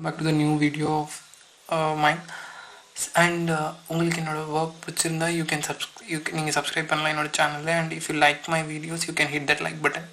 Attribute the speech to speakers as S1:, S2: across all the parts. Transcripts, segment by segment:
S1: back to the new video of mine. And உங்களுக்கு என்னோட work பிடிச்சிருந்தா நீங்கள் சப்ஸ்கிரைப் பண்ணலாம் என்னோட சேனலில். And if you like my videos you can hit that like button.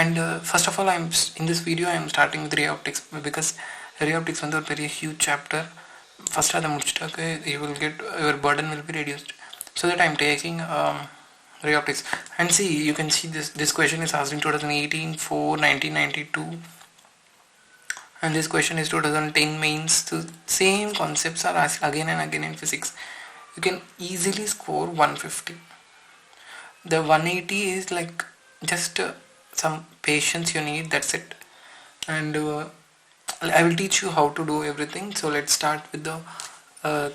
S1: And first of all in this video I am starting with ray optics because ray optics வந்து ஒரு பெரிய ஹியூஜ் சாப்டர். ஃபஸ்ட் அதை முடிச்சிட்டாக்க your burden will be reduced. So that I am taking ray optics. And see, you can see this question is asked in 2018, 4, 1992. And this question is 2010 mains. The same concepts are asked again and again in physics. You can easily score 150. The 180 is like just some patience you need, that's it. And I will teach you how to do everything. So let's start with the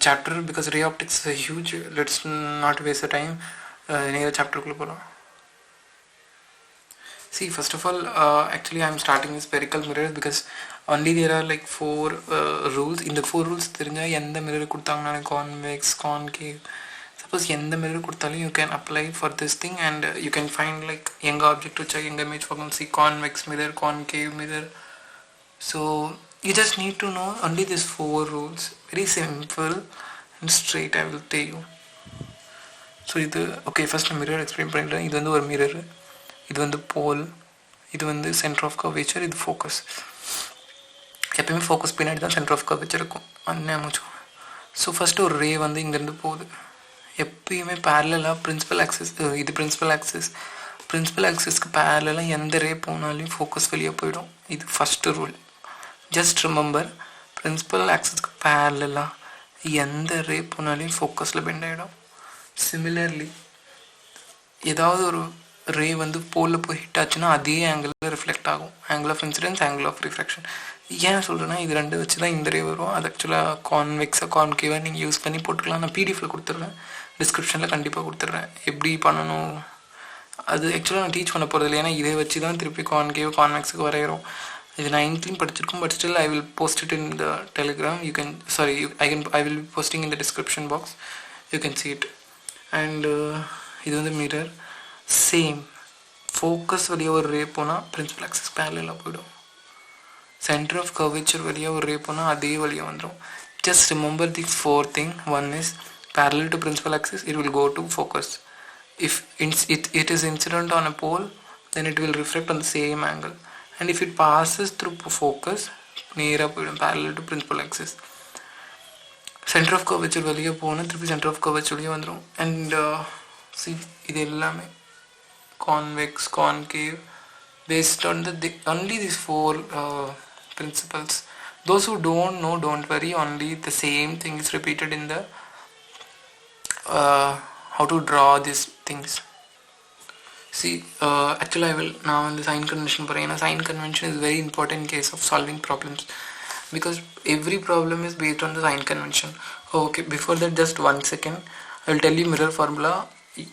S1: chapter because ray optics is a huge. Let's not waste the time. Chapter kulla polam. See, first of all, actually I am starting with spherical mirrors because only there are like 4 rules. In the 4 rules therinja endha mirror kuduthanga convex, concave, suppose endha mirror kuduthalum you can apply for this thing. And you can find like enga object vecha enga image fogum. See, convex mirror, concave mirror. So you just need to know only these 4 rules. Very simple and straight I will tell you. So okay, first mirror explain pannren. Idu vandu or mirror, இது வந்து போல், இது வந்து centre of curvature, இது focus. எப்பயுமே focus பின்னாடி தான் centre of curvature இருக்கும். அண்ணாச்சும். So first ஒரு ரே வந்து இங்கேருந்து போகுது. எப்பயுமே பேரலாக பிரின்சிபல் ஆக்சிஸ், இது பிரின்சிபல் ஆக்சிஸ், பிரின்சிபல் ஆக்சிஸ்க்கு பேரலாக எந்த ரே போனாலையும் ஃபோக்கஸ் வெளியே போயிடும். இது first rule. Just remember, principal ஆக்சிஸ்க்கு பேரலாக எந்த ரே போனாலையும் ஃபோக்கஸில் பெண்ட் ஆகிடும். சிமிலர்லி ஏதாவது ஒரு ரே வந்து போலில் போய் ஹிட் ஆச்சுன்னா அதே ஆங்கிளில் ரிஃப்ளெக்ட் ஆகும். Angle of incidence, angle of refraction. ஏன் சொல்கிறேன்னா இது ரெண்டு வச்சு தான் இந்த ரே வரும். அது ஆக்சுவலாக கான்வெக்ஸாக கான்கேவாக நீங்கள் யூஸ் பண்ணி போட்டுக்கலாம். நான் பிடிஎஃப்ல கொடுத்துட்றேன், டிஸ்கிரிப்ஷனில் கண்டிப்பாக கொடுத்துட்றேன் எப்படி பண்ணணும். அது ஆக்சுவலாக நான் டீச் பண்ண போகிறது இல்லை, ஏன்னா இதை வச்சு தான் திருப்பி கான்கேவ் கான்வெக்ஸுக்கு வரைகிறோம். இது 9th படிச்சிருக்கோம். But still I will post it in the Telegram. You can I will be posting in the description box. You can see it. And இது வந்து மிரர். சேம் ஃபோக்கஸ் வழியாக ஒரு ரே போனால் பிரின்சிபல் ஆக்சிஸ் பேரலாக போயிடும். சென்டர் ஆஃப் கர்வேச்சர் வழியாக ஒரு ரே போனால் அதே வழியாக வந்துடும். Just remember this 4 thing. One is parallel to principal axis, it will go to focus. If it is incident on a pole, then it will reflect on the same angle. And if it passes through focus, நேராக போயிடும் parallel to principal axis. Centre of curvature வழியாக போனால் திருப்பி centre of curvature வழியாக வந்துடும். And இது எல்லாமே convex, concave, based on only these 4 principles. Those who don't know, don't worry, only the same thing is repeated in the how to draw these things. See, actually I will now in the sign convention parayana. Sign convention is very important in case of solving problems because every problem is based on the sign convention. Okay, before that just 1 second, I will tell you mirror formula.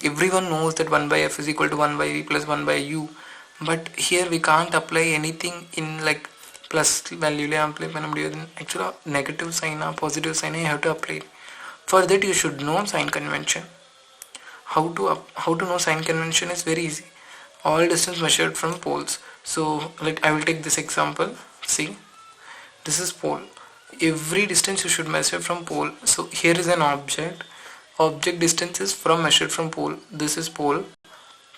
S1: Everyone knows that 1 by f is equal to 1 by v plus 1 by u, but here we can't apply anything in like plus value la apply panna mudiyadhu. Actually negative sign or positive sign you have to apply. For that you should know sign convention. How to know sign convention is very easy. All distance measured from poles. So I will take this example. See, this is pole. Every distance you should measure from pole. So here is an object distance is from measured from pole. This is pole.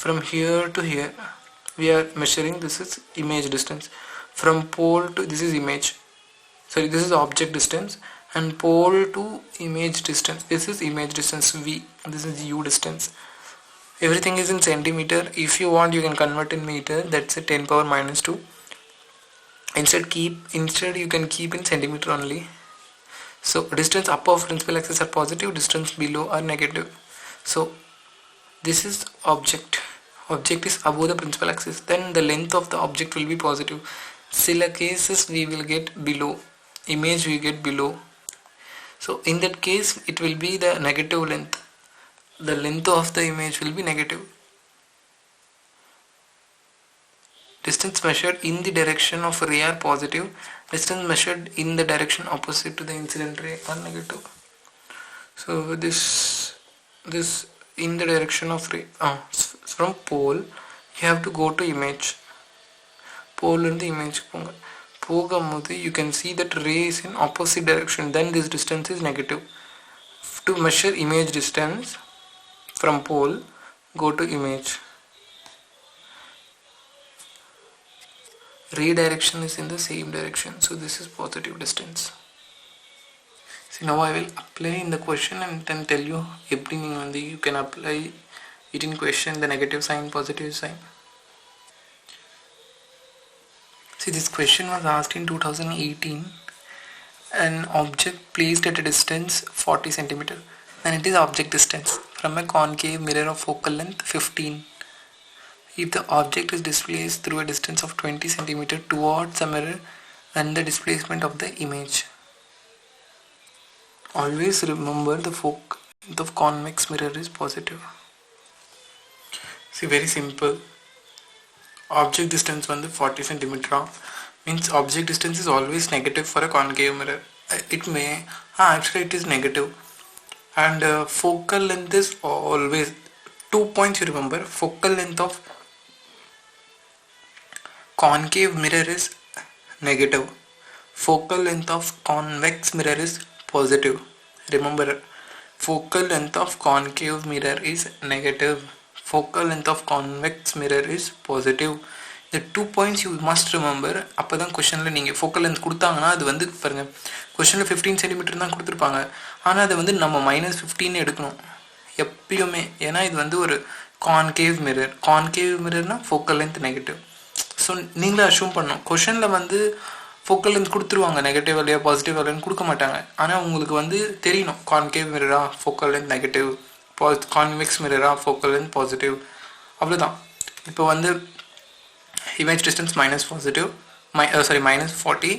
S1: From here to here we are measuring. This is image distance. From pole to this is image, sorry, this is object distance. And pole to image distance, this is image distance v, this is u distance. Everything is in centimeter. If you want you can convert in meter, that's a 10 power minus 2. Instead you can keep in centimeter only. So distance up of principal axis are positive, distance below are negative. So this is object is above the principal axis, then the length of the object will be positive. Sila cases we will get below, image we get below. So in that case it will be the negative length. The length of the image will be negative. Distance measured in the direction of ray are positive. Distance measured in the direction opposite to the incident ray are negative. So this in the direction of ray, from pole you have to go to image. Pole and the image. போகும்போது you can see that ray is in opposite direction, then this distance is negative. To measure image distance from pole, go to image. Ray direction is in the same direction, so this is positive distance. See, now I will apply in the question and then tell you everything. You can apply it in question, the negative sign, positive sign. See, this question was asked in 2018. An object placed at a distance 40 cm, then it is object distance from a concave mirror of focal length 15. If the object is displaced through a distance of 20 cm towards the mirror, then the displacement of the image. Always remember the focal length of convex mirror is positive. See, very simple. Object distance வந்து 40 cm means object distance is always negative for a concave mirror. It may actually it is negative, and focal length is always 2 points. You remember, focal length of concave mirror is negative, focal length of convex mirror is positive. Remember, focal length of concave mirror is negative, focal length of convex mirror is positive. The 2 points you must remember. அப்போ தான் கொஷனில் நீங்கள் focal length கொடுத்தாங்கன்னா அது வந்து பாருங்கள், கொஷனில் 15 centimetre தான் கொடுத்துருப்பாங்க, ஆனால் அதை வந்து நம்ம -15 எடுக்கணும் எப்பயுமே. ஏன்னா இது வந்து ஒரு கான்கேவ் மிரர். கான்கேவ் மிரர்னால் ஃபோக்கல் லென்த் நெகட்டிவ். ஸோ நீங்களே அஷ்யூம் பண்ணணும். கொஷனில் வந்து ஃபோக்கல் லென்த் கொடுத்துருவாங்க, நெகட்டிவ் இல்லையா பாசிட்டிவ் இல்லைன்னு கொடுக்க மாட்டாங்க. ஆனால் உங்களுக்கு வந்து தெரியணும், கான்கேவ் மிரரா ஃபோக்கல் லென்த் நெகட்டிவ், கான்வெக்ஸ் மிரரா ஃபோக்கல் லென்த் பாசிட்டிவ், அவ்வளோதான். இப்போ வந்து image distance -40,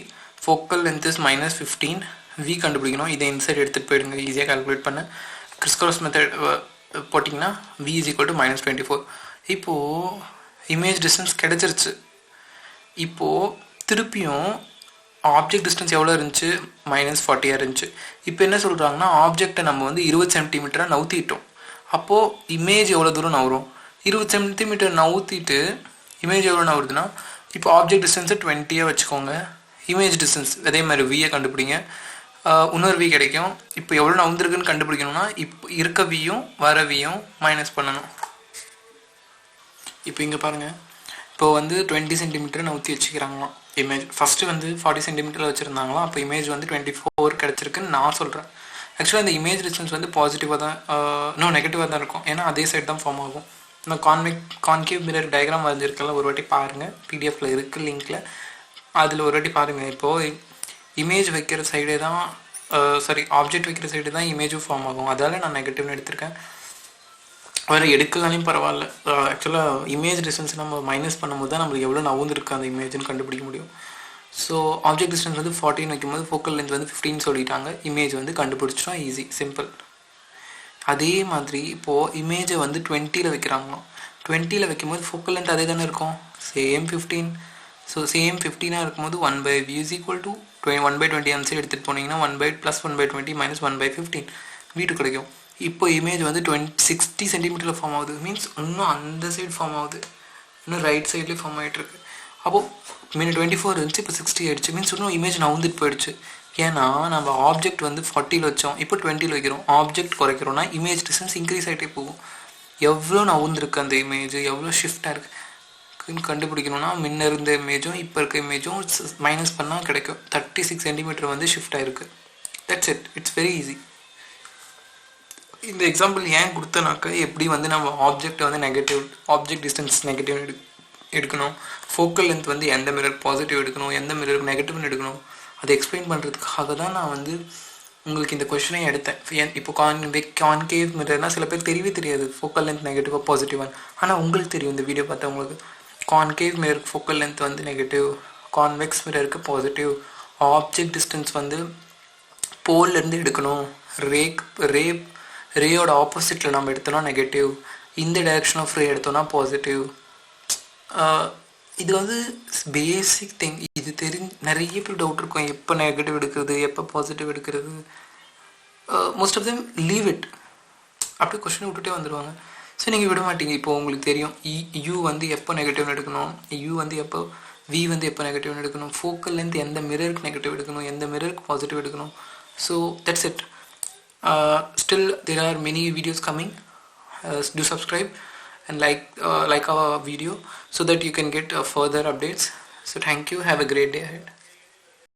S1: focal length is -15, v கண்டுபிடிக்கணும். இதை இன்சைட் எடுத்துகிட்டு போயிடுங்க, ஈஸியாக கால்குலேட் பண்ண. கிறிஸ்க்ராஸ் மெத்தட் போட்டிங்கன்னா v is equal to -24. இப்போது இமேஜ் டிஸ்டன்ஸ் கிடச்சிருச்சு. இப்போது திருப்பியும் ஆப்ஜெக்ட் டிஸ்டன்ஸ் எவ்வளோ இருந்துச்சு, -40 இருந்துச்சு. இப்போ என்ன சொல்கிறாங்கன்னா, ஆப்ஜெக்டை நம்ம வந்து 20 சென்டிமீட்டராக நவுத்திட்டோம். அப்போது இமேஜ் எவ்வளோ தூரம் நவரும், 20 சென்டிமீட்டர் நவுத்திட்டு இமேஜ் எவ்வளோ நவருதுன்னா, இப்போ ஆப்ஜெக்ட் டிஸ்டன்ஸை 20 வச்சுக்கோங்க. இமேஜ் டிஸ்டன்ஸ் அதே மாதிரி வியை கண்டுபிடிங்க, இன்னொரு வி கிடைக்கும். இப்போ எவ்வளோ நவுந்துருக்குன்னு கண்டுபிடிக்கணும்னா, இப்போ இருக்க வியும் வர வியும் மைனஸ் பண்ணணும். இப்போ இங்கே பாருங்கள், இப்போ வந்து 20 சென்டிமீட்டர் நவுத்தி வச்சுக்கிறாங்களாம் இமேஜ். ஃபஸ்ட்டு வந்து 40 சென்டிமீட்டரில் வச்சுருந்தாங்களாம். அப்போ இமேஜ் வந்து 24 கிடச்சிருக்குன்னு நான் சொல்கிறேன். ஆக்சுவலாக அந்த இமேஜ் டிஸ்டன்ஸ் வந்து பாசிட்டிவாக தான், இன்னும் நெகட்டிவாக தான் இருக்கும். ஏன்னா அதே சைடு தான் ஃபார்ம் ஆகும். நான் கான்கேவ் மிரர் டயக்ராம் வரைஞ்சிருக்கல, ஒரு வாட்டி பாருங்கள், பிடிஎஃப்ல இருக்குது லிங்க்கில், அதில் ஒரு வாட்டி பாருங்கள். இப்போது இமேஜ் வைக்கிற சைடே தான் ஆப்ஜெக்ட் வைக்கிற சைடு தான் இமேஜும் ஃபார்ம் ஆகும். அதால் நான் நெகட்டிவ்னு எடுத்திருக்கேன். வேறு எடுக்கலாலையும் பரவாயில்ல. ஆக்சுவலாக இமேஜ் டிஸ்டன்ஸ் நம்ம மைனஸ் பண்ணும்போது தான் நம்மளுக்கு எவ்வளோ நவுந்துருக்கு அந்த இமேஜ்னு கண்டுபிடிக்க முடியும். ஸோ ஆப்ஜெக்ட் டிஸ்டன்ஸ் வந்து 14 வைக்கும்போது ஃபோக்கல் லென்த் வந்து 15 சொல்லிட்டாங்க. இமேஜ் வந்து கண்டுபிடிச்சிட்டோம், ஈஸி, சிம்பிள். அதே மாதிரி இப்போது இமேஜை வந்து 20 வைக்கிறாங்களாம். 20 வைக்கும்போது ஃபோக்கல் லென்த் அதே தானே இருக்கும், சேம் 15. ஸோ சேம் 15 இருக்கும்போது 1/v is equal to 1/20 answer எடுத்துகிட்டு போனீங்கன்னா 1/+1/20 -1/15 v2 கிடைக்கும். இப்போ இமேஜ் வந்து 60 சென்டிமீட்டரில் ஃபார்ம் ஆகுது. மீன்ஸ் இன்னும் அந்த சைடு ஃபார்ம் ஆகுது, இன்னும் ரைட் சைட்லேயே ஃபார்ம் ஆகிட்டுருக்கு. அப்போது மீன் 24 இருந்துச்சு, இப்போ 60 ஆகிடுச்சு. மீன்ஸ் இன்னும் இமேஜ் நவுந்துட்டு போயிடுச்சு. ஏன்னா நம்ம ஆப்ஜெக்ட் வந்து 40 வச்சோம், இப்போ 20 வைக்கிறோம். ஆப்ஜெக்ட் குறைக்கிறோன்னா இமேஜ் டிஸ்டன்ஸ் இன்க்ரீஸ் ஆகிட்டே போகும். எவ்வளோ நவுந்துருக்கு அந்த இமேஜ், எவ்வளோ ஷிஃப்டாக இருக்குன்னு கண்டுபிடிக்கணும்னா, முன்ன இருந்த இமேஜும் இப்போ இருக்க இமேஜும் மைனஸ் பண்ணால் கிடைக்கும். 36 சென்டிமீட்டர் வந்து ஷிஃப்ட் ஆகிருக்கு. That's it, it's very easy. இந்த எக்ஸாம்பிள் ஏன் கொடுத்தனாக்கா, எப்படி வந்து நம்ம ஆப்ஜெக்டை வந்து ஆப்ஜெக்ட் டிஸ்டன்ஸ் நெகட்டிவ் எடுக்கணும், ஃபோக்கல் லென்த் வந்து எந்த மிரர் பாசிட்டிவ் எடுக்கணும், எந்த மிரர் நெகட்டிவ்னு எடுக்கணும், அதை எக்ஸ்பிளைன் பண்ணுறதுக்காக தான் நான் வந்து உங்களுக்கு இந்த கொஷனை எடுத்தேன். இப்போ கான்கேவ் மிரர்னால் சில பேர் தெரியவே தெரியாது ஃபோக்கல் லென்த் நெகட்டிவாக பாசிட்டிவாக. ஆனால் உங்களுக்கு தெரியும், இந்த வீடியோ பார்த்தா உங்களுக்கு கான்கேவ் மிரருக்கு ஃபோக்கல் லென்த் வந்து நெகட்டிவ், கான்வெக்ஸ் மிரருக்கு பாசிட்டிவ், ஆப்ஜெக்ட் டிஸ்டன்ஸ் வந்து போல்லேருந்து எடுக்கணும், ரேயோட ஆப்போசிட்டில் நம்ம எடுத்தோன்னா நெகட்டிவ், இந்த டைரக்ஷன் ஆஃப் ரே எடுத்தோன்னா பாசிட்டிவ். இது வந்து பேசிக் திங். இது நிறைய பேர் டவுட் இருக்கும், எப்போ நெகட்டிவ் எடுக்கிறது, எப்போ பாசிட்டிவ் எடுக்கிறது. Most of them leave it, அப்படியே கொஸ்டினை விட்டுட்டே வந்துடுவாங்க. ஸோ நீங்கள் விட மாட்டீங்க. இப்போ உங்களுக்கு தெரியும் யூ வந்து எப்போ நெகட்டிவ்னு எடுக்கணும், யூ வந்து எப்போ வி வந்து எப்போ நெகட்டிவ் எடுக்கணும், ஃபோக்கல் லென்த் எந்த மிரருக்கு நெகட்டிவ் எடுக்கணும், எந்த மிரருக்கு பாசிட்டிவ் எடுக்கணும். So that's it. Still there are many videos coming. Do subscribe and like our video so that you can get further updates. So thank you, have a great day ahead.